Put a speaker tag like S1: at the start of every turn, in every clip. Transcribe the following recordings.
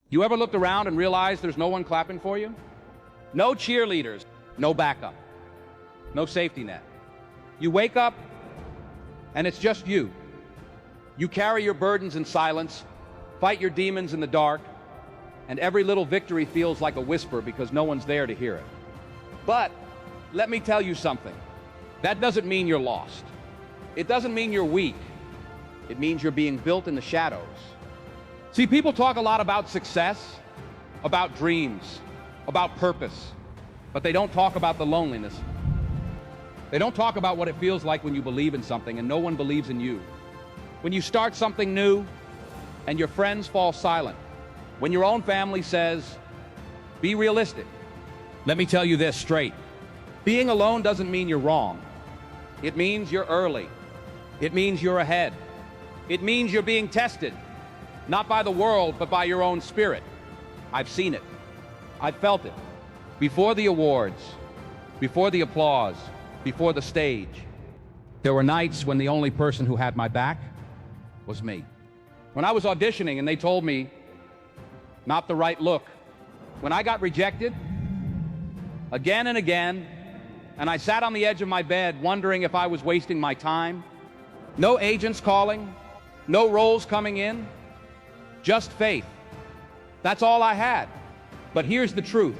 S1: You ever looked around and realized there's no one clapping for you? No cheerleaders, no backup, no safety net. You wake up and it's just you. You carry your burdens in silence, fight your demons in the dark, and every little victory feels like a whisper because no one's there to hear it. But let me tell you something. That doesn't mean you're lost. It doesn't mean you're weak. It means you're being built in the shadows. See, people talk a lot about success, about dreams, about purpose, but they don't talk about the loneliness. They don't talk about what it feels like when you believe in something and no one believes in you. When you start something new and your friends fall silent. When your own family says, be realistic. Let me tell you this straight. Being alone doesn't mean you're wrong. It means you're early. It means you're ahead. It means you're being tested, not by the world, but by your own spirit. I've seen it. I've felt it. Before the awards, before the applause, before the stage, there were nights when the only person who had my back was me. When I was auditioning and they told me, not the right look. When I got rejected, again and again, and I sat on the edge of my bed wondering if I was wasting my time. No agents calling, no roles coming in, just faith. That's all I had. But here's the truth.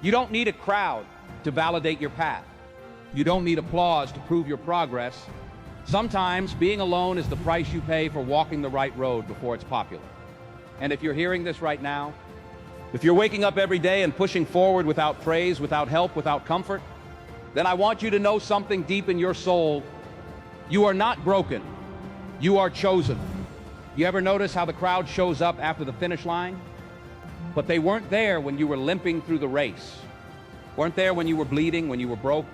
S1: You don't need a crowd to validate your path. You don't need applause to prove your progress. Sometimes being alone is the price you pay for walking the right road before it's popular. And if you're hearing this right now, if you're waking up every day and pushing forward without praise, without help, without comfort, then I want you to know something deep in your soul. You are not broken. You are chosen. You ever notice how the crowd shows up after the finish line? But they weren't there when you were limping through the race. Weren't there when you were bleeding, when you were broke,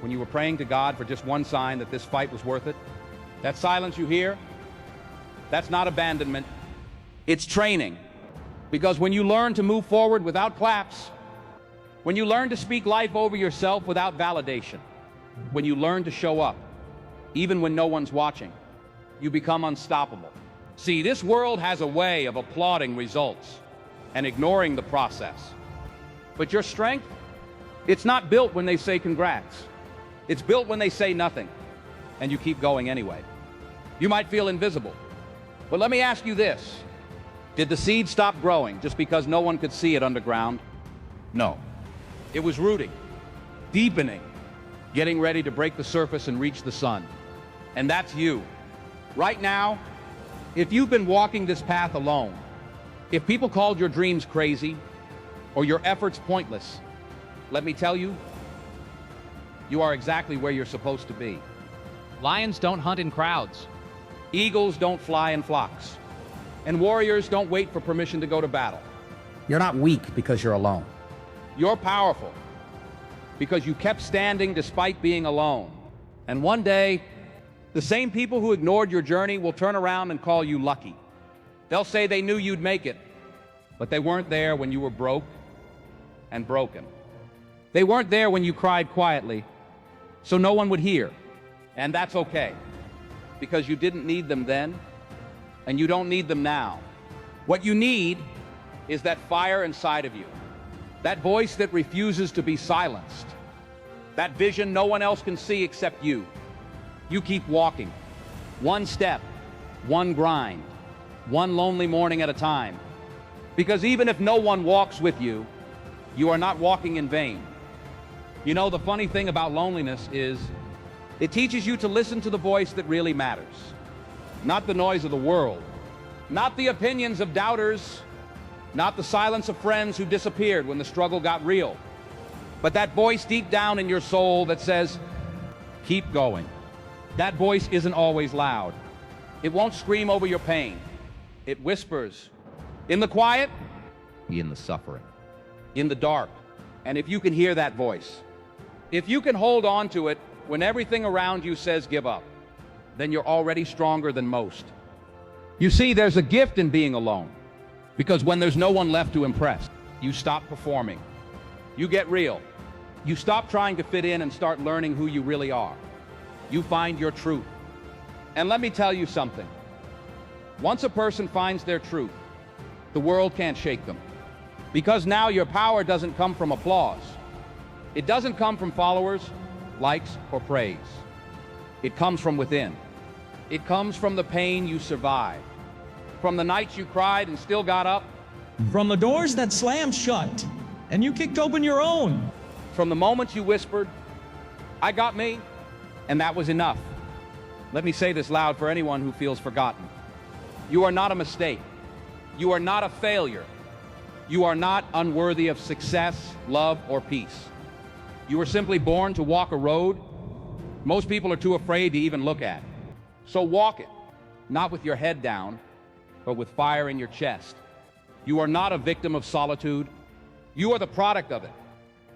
S1: when you were praying to God for just one sign that this fight was worth it. That silence you hear, that's not abandonment. It's training. Because when you learn to move forward without claps, when you learn to speak life over yourself without validation, when you learn to show up, even when no one's watching, you become unstoppable. See, this world has a way of applauding results and ignoring the process. But your strength, it's not built when they say congrats. It's built when they say nothing, and you keep going anyway. You might feel invisible, but let me ask you this. Did the seed stop growing just because no one could see it underground? No. It was rooting, deepening, getting ready to break the surface and reach the sun. And that's you. Right now, if you've been walking this path alone, if people called your dreams crazy or your efforts pointless, let me tell you, you are exactly where you're supposed to be.
S2: Lions don't hunt in crowds.
S1: Eagles don't fly in flocks. And warriors don't wait for permission to go to battle.
S3: You're not weak because you're alone.
S1: You're powerful because you kept standing despite being alone. And one day, the same people who ignored your journey will turn around and call you lucky. They'll say they knew you'd make it, but they weren't there when you were broke and broken. They weren't there when you cried quietly, so no one would hear. And that's okay, because you didn't need them then, and you don't need them now. What you need is that fire inside of you, that voice that refuses to be silenced, that vision no one else can see except you. You keep walking, one step, one grind, one lonely morning at a time. Because even if no one walks with you, you are not walking in vain. You know, the funny thing about loneliness is it teaches you to listen to the voice that really matters. Not the noise of the world, not the opinions of doubters, not the silence of friends who disappeared when the struggle got real, but that voice deep down in your soul that says, keep going. That voice isn't always loud. It won't scream over your pain. It whispers in the quiet, in the suffering, in the dark. And if you can hear that voice, if you can hold on to it when everything around you says give up, then you're already stronger than most. You see, there's a gift in being alone, because when there's no one left to impress, you stop performing. You get real. You stop trying to fit in and start learning who you really are. You find your truth. And let me tell you something. Once a person finds their truth, The world can't shake them. Because now your power doesn't come from applause. It doesn't come from followers, likes, or praise. It comes from within. It comes from the pain you survived, from the nights you cried and still got up,
S4: From the doors that slammed shut, and you kicked open your own.
S1: from the moments you whispered, "I got me," and that was enough. Let me say this loud for anyone who feels forgotten. You are not a mistake. You are not a failure. You are not unworthy of success, love, or peace. You were simply born to walk a road most people are too afraid to even look at. So walk it, not with your head down, but with fire in your chest. You are not a victim of solitude. You are the product of it,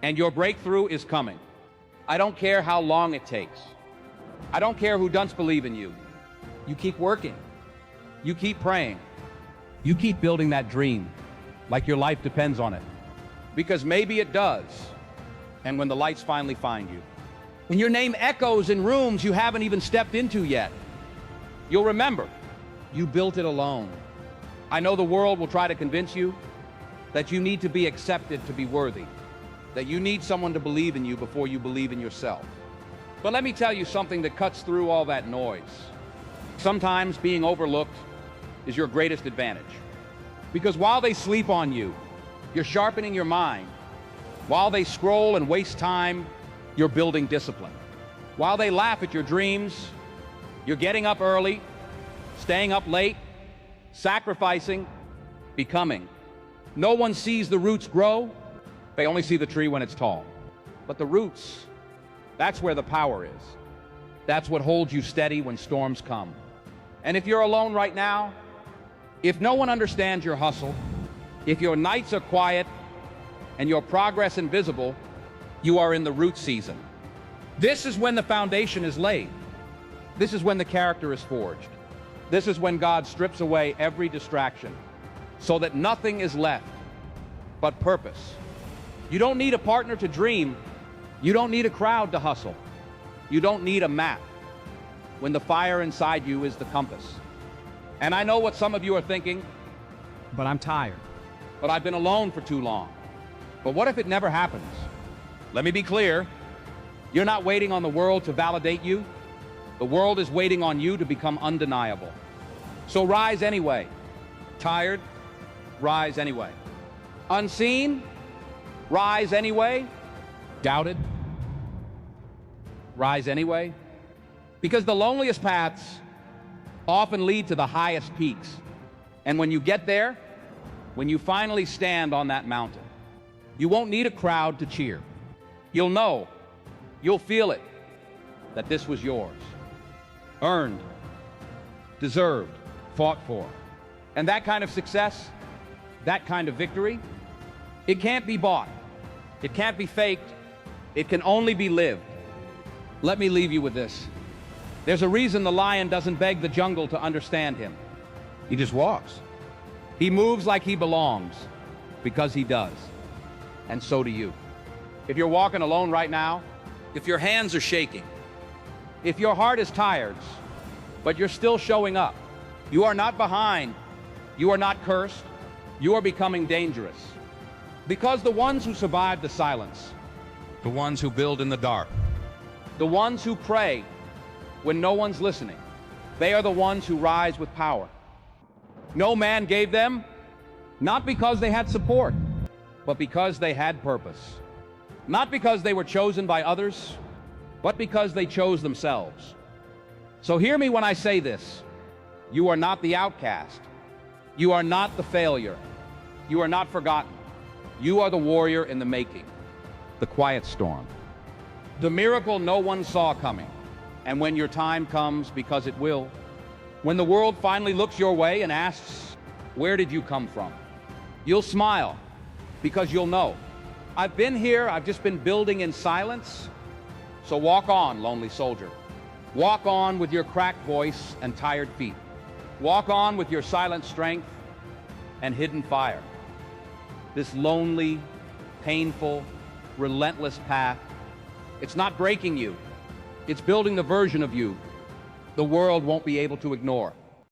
S1: and your breakthrough is coming. I don't care how long it takes. I don't care who doesn't believe in you. You keep working. You keep praying. You keep building that dream like your life depends on it. Because maybe it does. And when the lights finally find you, when your name echoes in rooms you haven't even stepped into yet, you'll remember you built it alone. I know the world will try to convince you that you need to be accepted to be worthy, that you need someone to believe in you before you believe in yourself. But let me tell you something that cuts through all that noise. Sometimes being overlooked is your greatest advantage. Because while they sleep on you, you're sharpening your mind. While they scroll and waste time, you're building discipline. While they laugh at your dreams, you're getting up early, staying up late, sacrificing, becoming. No one sees the roots grow. They only see the tree when it's tall. But the roots, that's where the power is. That's what holds you steady when storms come. And if you're alone right now, if no one understands your hustle, if your nights are quiet and your progress invisible, you are in the root season. This is when the foundation is laid. This is when the character is forged. This is when God strips away every distraction so that nothing is left but purpose. You don't need a partner to dream. You don't need a crowd to hustle. You don't need a map when the fire inside you is the compass. And I know what some of you are thinking,
S2: But I'm tired.
S1: but I've been alone for too long. But what if it never happens? Let me be clear. You're not waiting on the world to validate you. The world is waiting on you to become undeniable. So rise anyway. Tired? Rise anyway. Unseen? Rise anyway. Doubted? Rise anyway. Because the loneliest paths often lead to the highest peaks. And when you get there, when you finally stand on that mountain, you won't need a crowd to cheer. You'll know, you'll feel it, that this was yours. Earned, deserved, fought for. And that kind of success, that kind of victory, it can't be bought. It can't be faked. It can only be lived. Let me leave you with this. There's a reason the lion doesn't beg the jungle to understand him. He just walks. He moves like he belongs, because he does. And so do you. If you're walking alone right now, if your hands are shaking, if your heart is tired, but you're still showing up, you are not behind, you are not cursed, you are becoming dangerous. Because the ones who survive the silence, the ones who build in the dark, the ones who pray when no one's listening, they are the ones who rise with power. No man gave them, not because they had support, but because they had purpose. Not because they were chosen by others, but because they chose themselves. So hear me when I say this. You are not the outcast. You are not the failure. You are not forgotten. You are the warrior in the making, the quiet storm, the miracle no one saw coming. And when your time comes, because it will, when the world finally looks your way and asks, where did you come from? You'll smile, because you'll know. I've been here, I've just been building in silence. So walk on, lonely soldier. Walk on with your cracked voice and tired feet. Walk on with your silent strength and hidden fire. This lonely, painful, relentless path, it's not breaking you. It's building the version of you the world won't be able to ignore.